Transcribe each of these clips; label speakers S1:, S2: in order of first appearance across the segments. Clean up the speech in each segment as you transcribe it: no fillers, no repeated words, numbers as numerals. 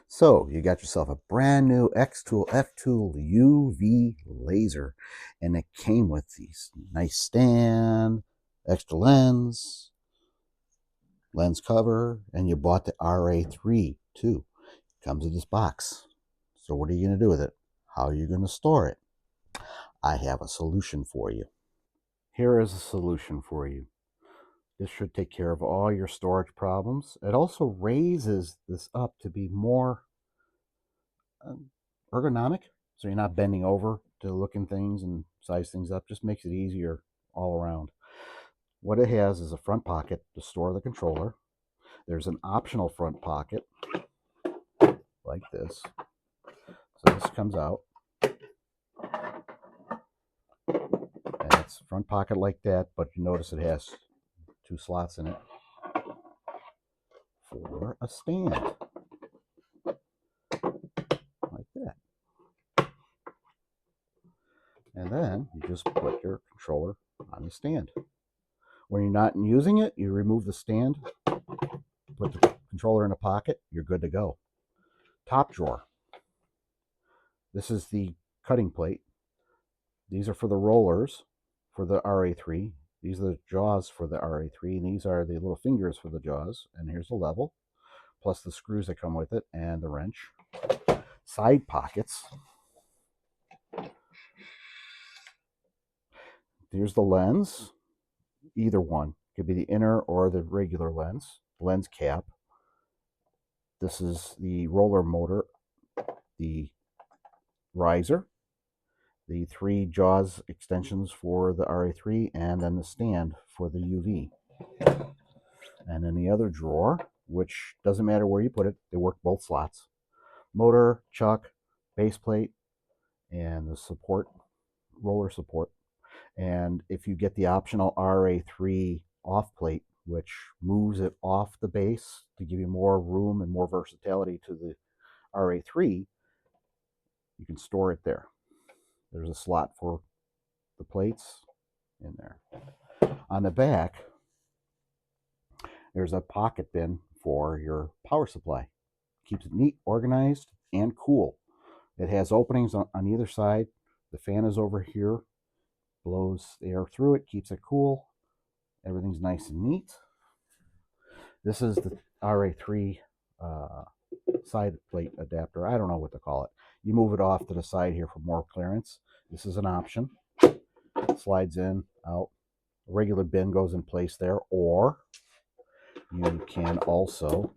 S1: So you got yourself a brand new Xtool F2 UV laser, and it came with these nice stand, extra lens cover, and you bought the RA3 too. Comes in this box. So what are you going to do with it? How are you going to store it? I have a solution for you. Here is a solution for you. This should take care of all your storage problems. It also raises this up to be more ergonomic, so you're not bending over to look in things and size things up. Just makes it easier all around. What it has is a front pocket to store the controller. There's an optional front pocket like this. So this comes out, and it's front pocket like that, but you notice it has two slots in it for a stand like that. And then you just put your controller on the stand. When you're not using it, you remove the stand, put the controller in a pocket, you're good to go. Top drawer. This is the cutting plate. These are for the rollers for the RA3. These are the jaws for the RA3, and these are the little fingers for the jaws. And here's the level, plus the screws that come with it, and the wrench. Side pockets. Here's the lens. Either one. Could be the inner or the regular lens. Lens cap. This is the roller motor, the riser, the three jaws extensions for the RA3, and then the stand for the UV. And in the other drawer, which doesn't matter where you put it, they work both slots. Motor, chuck, base plate, and the support, roller support. And if you get the optional RA3 off plate, which moves it off the base to give you more room and more versatility to the RA3, you can store it there. There's a slot for the plates in there. On the back, there's a pocket bin for your power supply. Keeps it neat, organized, and cool. It has openings on either side. The fan is over here, blows the air through it, keeps it cool. Everything's nice and neat. This is the RA3 side plate adapter. I don't know what to call it. You move it off to the side here for more clearance. This is an option. It slides in, out. A regular bin goes in place there, or you can also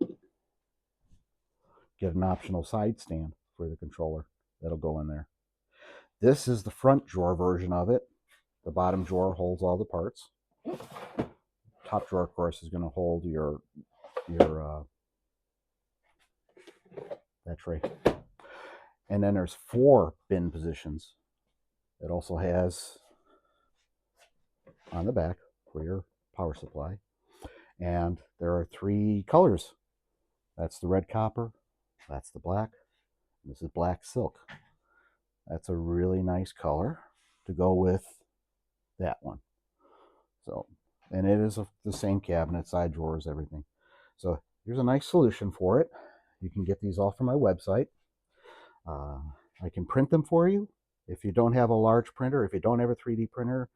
S1: get an optional side stand for the controller that'll go in there. This is the front drawer version of it. The bottom drawer holds all the parts. Top drawer, of course, is going to hold your that tray. And then there's 4 bin positions. It also has on the back for your power supply. And there are 3 colors. That's the red copper, that's the black, and this is black silk. That's a really nice color to go with that one. So, and it is the same cabinet, side drawers, everything. So here's a nice solution for it. You can get these all from my website. I can print them for you. If you don't have a large printer, if you don't have a 3D printer,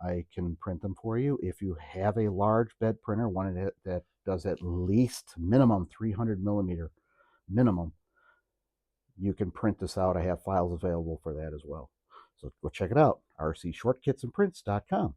S1: I can print them for you. If you have a large bed printer, one that does at least minimum 300 millimeter minimum, you can print this out. I have files available for that as well. So go check it out, rcshortkitsandprints.com.